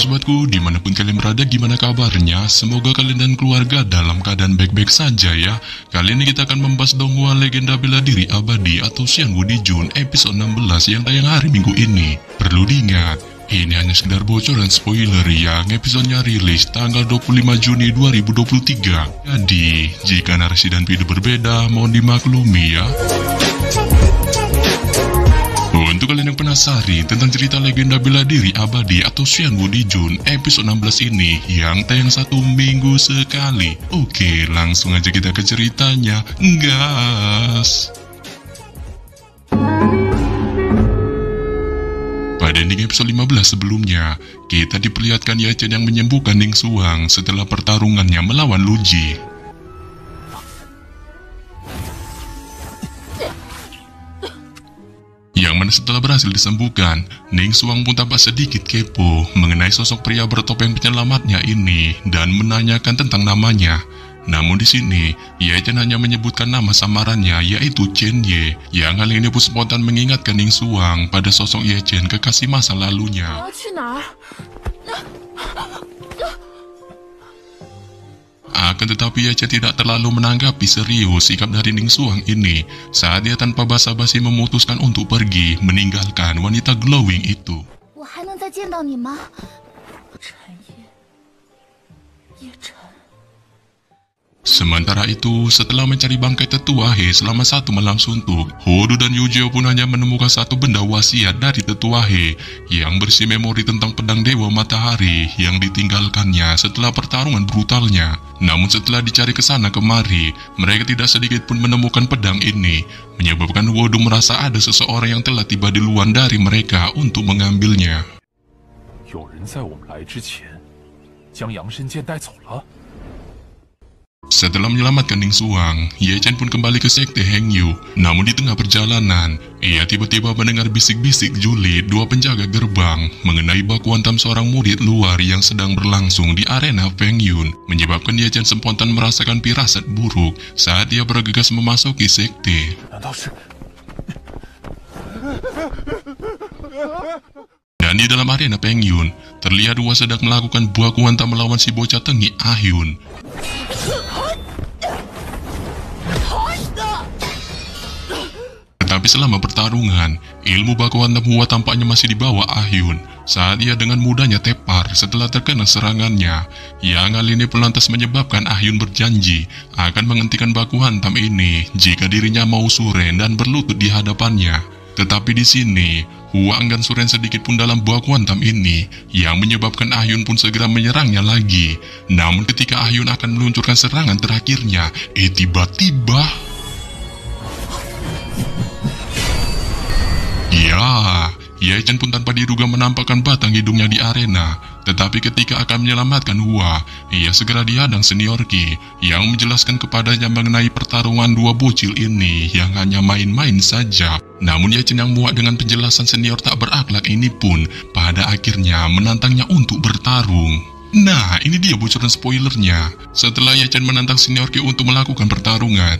sobatku, dimanapun kalian berada, gimana kabarnya? Semoga kalian dan keluarga dalam keadaan baik-baik saja ya. Kali ini kita akan membahas Donghua legenda bela diri abadi atau Xian Wudi Jun episode 16 yang tayang hari Minggu ini. Perlu diingat, ini hanya sekedar bocoran spoiler yang episodenya rilis tanggal 25 Juni 2023. Jadi, jika narasi dan video berbeda, mohon dimaklumi ya. Untuk kalian yang penasaran tentang cerita legenda bela diri abadi atau Xian Wudi Jun episode 16 ini yang tayang 1 minggu sekali. Oke, langsung aja kita ke ceritanya, gas. Pada ending episode 15 sebelumnya, kita diperlihatkan Ye Chen yang menyembuhkan Ning Xuang setelah pertarungannya melawan Lu Ji. Yang mana setelah berhasil disembuhkan, Ning Xuang pun tampak sedikit kepo mengenai sosok pria bertopeng penyelamatnya ini dan menanyakan tentang namanya. Namun di sini, Ye Chen hanya menyebutkan nama samarannya yaitu Chen Ye, yang hal ini pun spontan mengingatkan Ning Xuang pada sosok Ye Chen kekasih masa lalunya. Akan tetapi Ye Chen tidak terlalu menanggapi serius sikap dari Ning Xuang ini saat dia tanpa basa-basi memutuskan untuk pergi meninggalkan wanita glowing itu. Sementara itu, setelah mencari bangkai tetua He selama 1 malam suntuk, Hodu dan Yujio pun hanya menemukan satu benda wasiat dari tetua He yang berisi memori tentang pedang Dewa Matahari yang ditinggalkannya setelah pertarungan brutalnya. Namun setelah dicari ke sana kemari, mereka tidak sedikit pun menemukan pedang ini, menyebabkan Hodu merasa ada seseorang yang telah tiba di luar dari mereka untuk mengambilnya. Setelah menyelamatkan Ning Xuang, Ye Chen pun kembali ke sekte Heng Yu. Namun di tengah perjalanan, ia tiba-tiba mendengar bisik-bisik julid 2 penjaga gerbang mengenai baku hantam seorang murid luar yang sedang berlangsung di arena Feng Yun, menyebabkan Ye Chen spontan merasakan firasat buruk saat ia bergegas memasuki sekte. Dan di dalam arena Feng Yun, terlihat dua sedang melakukan baku hantam melawan si bocah tengik Ah Hyun. Tetapi selama pertarungan, ilmu baku hantam Hua tampaknya masih di bawah Ah Hyun saat ia dengan mudahnya tepar setelah terkena serangannya. Yang hal ini pun lantas menyebabkan Ah Hyun berjanji akan menghentikan baku hantam ini jika dirinya mau suren dan berlutut di hadapannya. Tetapi di sini, Hua enggan suren sedikit pun dalam baku hantam ini, yang menyebabkan Ah Hyun pun segera menyerangnya lagi. Namun ketika Ah Hyun akan meluncurkan serangan terakhirnya, tiba-tiba... Ye Chen pun tanpa diduga menampakkan batang hidungnya di arena. Tetapi ketika akan menyelamatkan Hua, ia segera dihadang senior Qi yang menjelaskan kepadanya mengenai pertarungan dua bocil ini yang hanya main-main saja. Namun Ye Chen yang muak dengan penjelasan senior tak berakhlak ini pun pada akhirnya menantangnya untuk bertarung. Nah, ini dia bocoran spoilernya. Setelah Ye Chen menantang senior Qi untuk melakukan pertarungan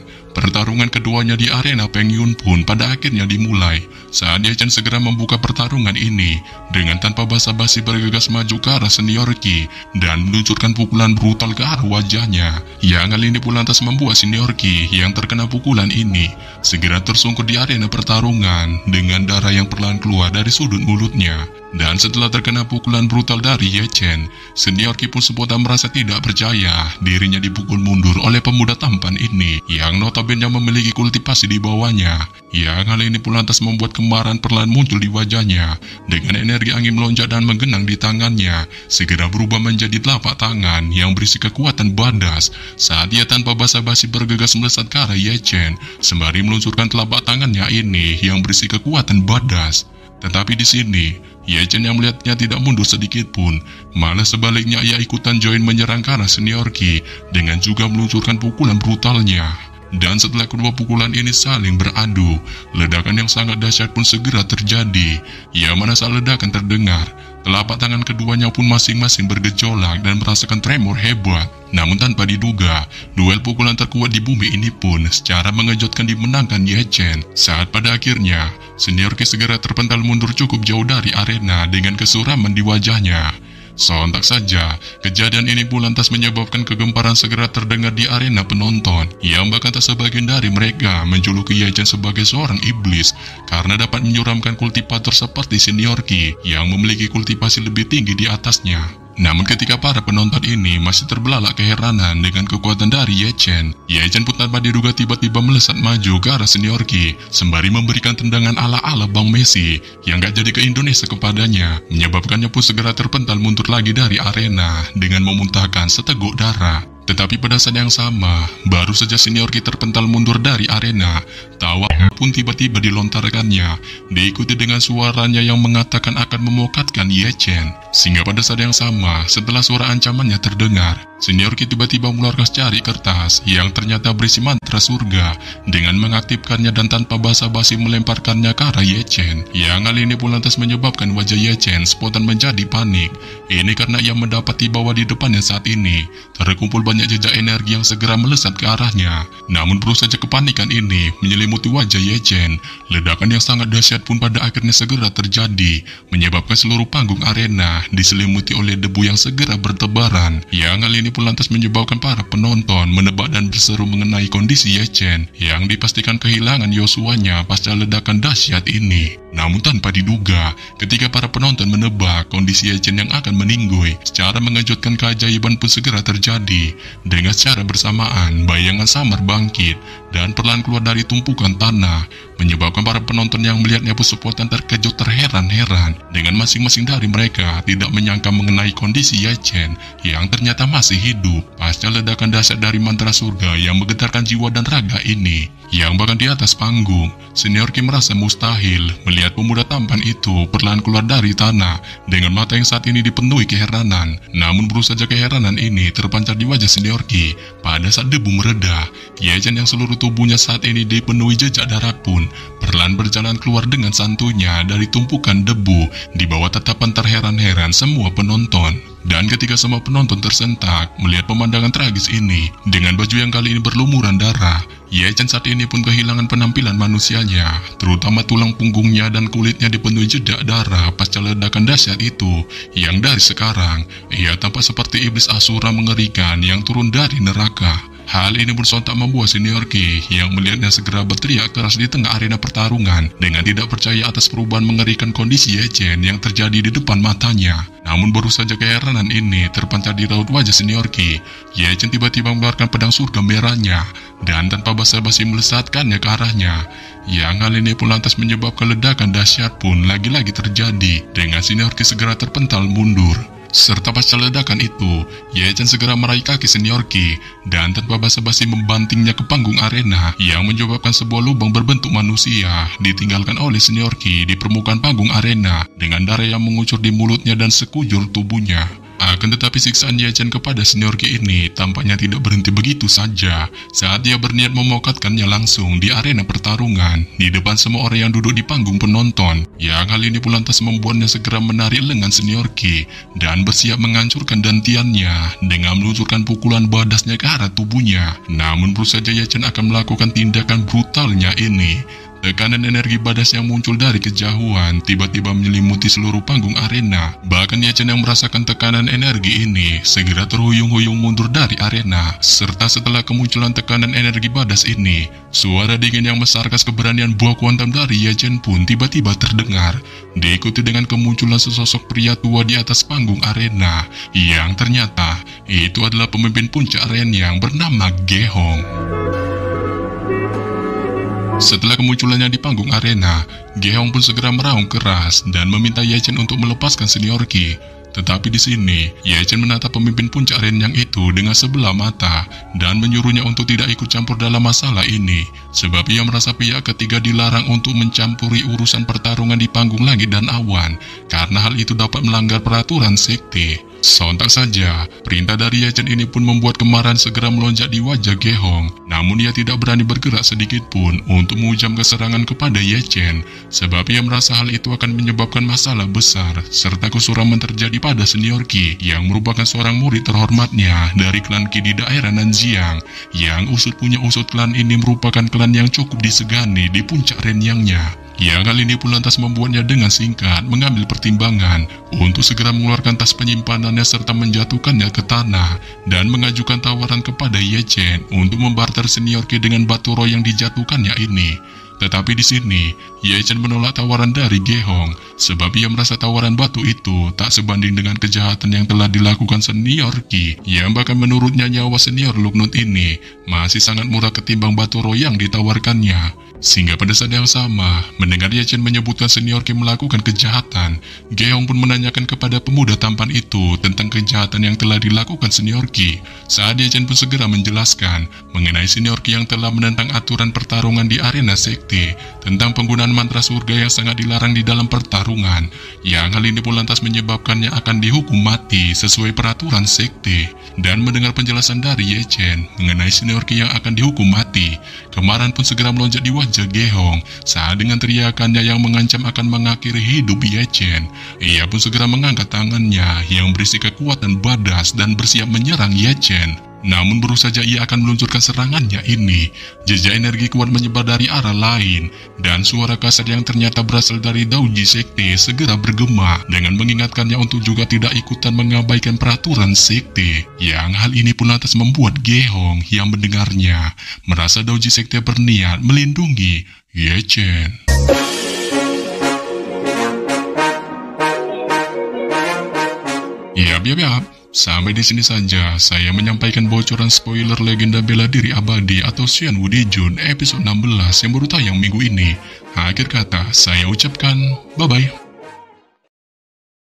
keduanya di arena Feng Yun pun pada akhirnya dimulai. Saat Ye Chen segera membuka pertarungan ini dengan tanpa basa-basi bergegas maju ke arah senior Qi dan meluncurkan pukulan brutal ke arah wajahnya. Yang hal ini pun lantas membuat senior Qi yang terkena pukulan ini segera tersungkur di arena pertarungan dengan darah yang perlahan keluar dari sudut mulutnya. Dan setelah terkena pukulan brutal dari Ye Chen, senior Qi pun spontan merasa tidak percaya dirinya dipukul mundur oleh pemuda tampan ini yang notabene memiliki kultivasi di bawahnya. Yang hal ini pun lantas membuat kemarahan perlahan muncul di wajahnya. Dengan energi angin melonjak dan menggenang di tangannya, segera berubah menjadi telapak tangan yang berisi kekuatan badas. Saat ia tanpa basa-basi bergegas melesat ke arah Ye Chen, sembari meluncurkan telapak tangannya ini yang berisi kekuatan badas. Tetapi di sini, Ye Chen yang melihatnya tidak mundur sedikit pun, malah sebaliknya ia ikutan join menyerang ke arah senior Qi dengan juga meluncurkan pukulan brutalnya. Dan setelah kedua pukulan ini saling beradu, ledakan yang sangat dahsyat pun segera terjadi. Yang mana saat ledakan terdengar, telapak tangan keduanya pun masing-masing bergejolak dan merasakan tremor hebat. Namun tanpa diduga, duel pukulan terkuat di bumi ini pun secara mengejutkan dimenangkan Ye Chen. Saat pada akhirnya, senior Qi segera terpental mundur cukup jauh dari arena dengan kesuraman di wajahnya. Sontak saja, kejadian ini pun lantas menyebabkan kegemparan segera terdengar di arena penonton, yang bahkan tak sebagian dari mereka menjuluki Yachen sebagai seorang iblis karena dapat menyuramkan kultivator seperti Senior Ki yang memiliki kultivasi lebih tinggi di atasnya. Namun ketika para penonton ini masih terbelalak keheranan dengan kekuatan dari Yachen pun tanpa diduga tiba-tiba melesat maju ke arah Senior Ki sembari memberikan tendangan ala-ala Bang Messi yang gak jadi ke Indonesia kepadanya, menyebabkannya pun segera terpental mundur lagi dari arena dengan memuntahkan seteguk darah. Tetapi pada saat yang sama, baru saja Senior Ki terpental mundur dari arena, tawa pun tiba-tiba dilontarkannya, diikuti dengan suaranya yang mengatakan akan memokatkan Yachen. Sehingga pada saat yang sama, setelah suara ancamannya terdengar, Senior Ki tiba-tiba mengeluarkan secari kertas yang ternyata berisi mantra surga dengan mengaktifkannya dan tanpa basa-basi melemparkannya ke arah Yachen. Yang hal ini pun lantas menyebabkan wajah Yachen spontan menjadi panik. Ini karena ia mendapati bahwa di depannya saat ini terkumpul banyak jejak energi yang segera melesat ke arahnya. Namun baru saja kepanikan ini menyelimuti wajah Yachen, ledakan yang sangat dahsyat pun pada akhirnya segera terjadi, menyebabkan seluruh panggung arena diselimuti oleh debu yang segera bertebaran. Yang hal ini pun lantas menyebabkan para penonton menebak dan berseru mengenai kondisi Yachen yang dipastikan kehilangan Yoshuanya pasca ledakan dahsyat ini. Namun tanpa diduga, ketika para penonton menebak kondisi Yachen yang akan meninggoy, secara mengejutkan keajaiban pun segera terjadi. Dengan secara bersamaan, bayangan samar bangkit dan perlahan keluar dari tumpukan tanah, menyebabkan para penonton yang melihatnya pun spontan terkejut terheran-heran dengan masing-masing dari mereka tidak menyangka mengenai kondisi Yachen yang ternyata masih hidup pasca ledakan dahsyat dari mantra surga yang menggetarkan jiwa dan raga ini. Yang bahkan di atas panggung, Senior Ki merasa mustahil melihat pemuda tampan itu perlahan keluar dari tanah dengan mata yang saat ini dipenuhi keheranan. Namun baru saja keheranan ini terpancar di wajah Senior Ki pada saat debu mereda, Yachen yang seluruh tubuhnya saat ini dipenuhi jejak darah pun perlahan berjalan keluar dengan santunya dari tumpukan debu di bawah tatapan terheran-heran semua penonton. Dan ketika semua penonton tersentak melihat pemandangan tragis ini dengan baju yang kali ini berlumuran darah, Yachen saat ini pun kehilangan penampilan manusianya, terutama tulang punggungnya dan kulitnya dipenuhi jejak darah pasca ledakan dahsyat itu, yang dari sekarang ia tampak seperti iblis Asura mengerikan yang turun dari neraka. Hal ini pun sontak membuat Senior Ki yang melihatnya segera berteriak keras di tengah arena pertarungan dengan tidak percaya atas perubahan mengerikan kondisi Yachen yang terjadi di depan matanya. Namun baru saja keheranan ini terpancar di raut wajah Senior Ki, Yachen tiba-tiba mengeluarkan pedang surga merahnya dan tanpa basa-basi melesatkannya ke arahnya. Yang hal ini pun lantas menyebabkan ledakan dahsyat pun lagi-lagi terjadi dengan Senior Ki segera terpental mundur. Serta pasca ledakan itu, Yachen segera meraih kaki Senior Ki dan tanpa basa-basi membantingnya ke panggung arena yang menyebabkan sebuah lubang berbentuk manusia ditinggalkan oleh Senior Ki di permukaan panggung arena dengan darah yang mengucur di mulutnya dan sekujur tubuhnya. Akan tetapi siksaan Yachen kepada Senior Ki ini tampaknya tidak berhenti begitu saja saat dia berniat memokatkannya langsung di arena pertarungan di depan semua orang yang duduk di panggung penonton. Yang hal ini pun lantas membuatnya segera menarik lengan Senior Ki dan bersiap menghancurkan dantiannya dengan meluncurkan pukulan badasnya ke arah tubuhnya. Namun baru saja Yachen akan melakukan tindakan brutalnya ini, tekanan energi badas yang muncul dari kejauhan tiba-tiba menyelimuti seluruh panggung arena. Bahkan Yachen yang merasakan tekanan energi ini segera terhuyung-huyung mundur dari arena. Serta setelah kemunculan tekanan energi badas ini, suara dingin yang mesarkas keberanian buah kuantum dari Yachen pun tiba-tiba terdengar, diikuti dengan kemunculan sesosok pria tua di atas panggung arena, yang ternyata itu adalah pemimpin puncak Ren yang bernama Gehong. Setelah kemunculannya di panggung arena, Gehong pun segera meraung keras dan meminta Yachen untuk melepaskan Senior Ki. Tetapi di sini, Yachen menatap pemimpin puncak Ren yang itu dengan sebelah mata dan menyuruhnya untuk tidak ikut campur dalam masalah ini, sebab ia merasa pihak ketiga dilarang untuk mencampuri urusan pertarungan di panggung langit dan awan, karena hal itu dapat melanggar peraturan sekte. Sontak saja, perintah dari Yachen ini pun membuat kemarahan segera melonjak di wajah Gehong. Namun ia tidak berani bergerak sedikit pun untuk menghujam serangan kepada Yachen, sebab ia merasa hal itu akan menyebabkan masalah besar, serta kesuraman terjadi pada Senior Ki yang merupakan seorang murid terhormatnya dari klan Ki di daerah Nanjiang, yang usut punya usut klan ini merupakan klan yang cukup disegani di puncak Renyangnya. Yang hal ini pun lantas membuatnya dengan singkat mengambil pertimbangan untuk segera mengeluarkan tas penyimpanannya serta menjatuhkannya ke tanah dan mengajukan tawaran kepada Ye Chen untuk membarter senior Ki dengan batu roh yang dijatuhkannya ini. Tetapi di sini, Ye Chen menolak tawaran dari Ge Hong sebab ia merasa tawaran batu itu tak sebanding dengan kejahatan yang telah dilakukan senior Ki, yang bahkan menurutnya nyawa senior Luknut ini masih sangat murah ketimbang batu roh yang ditawarkannya. Sehingga pada saat yang sama, mendengar Ye Chen menyebutkan senior Ki melakukan kejahatan, Ge Hong pun menanyakan kepada pemuda tampan itu tentang kejahatan yang telah dilakukan senior Ki. Saat Ye Chen pun segera menjelaskan mengenai senior Ki yang telah menentang aturan pertarungan di arena sekte, tentang penggunaan mantra surga yang sangat dilarang di dalam pertarungan, yang hal ini pun lantas menyebabkannya akan dihukum mati sesuai peraturan sekte. Dan mendengar penjelasan dari Ye Chen mengenai senior Ki yang akan dihukum mati, kemarahan pun segera melonjak di wajah Ge Hong saat dengan teriakannya yang mengancam akan mengakhiri hidup Ye Chen. Ia pun segera mengangkat tangannya yang berisi kekuatan badas dan bersiap menyerang Ye Chen. Namun baru saja ia akan meluncurkan serangannya ini, jejak energi kuat menyebar dari arah lain, dan suara kasar yang ternyata berasal dari Daoji Sekte segera bergema dengan mengingatkannya untuk juga tidak ikutan mengabaikan peraturan sekte. Yang hal ini pun lantas membuat Ge Hong yang mendengarnya merasa Daoji Sekte berniat melindungi Ye Chen. Yap. Sampai di sini saja saya menyampaikan bocoran spoiler legenda bela diri abadi atau Xian Wudi Jun episode 16 yang baru tayang minggu ini. Akhir kata saya ucapkan bye-bye.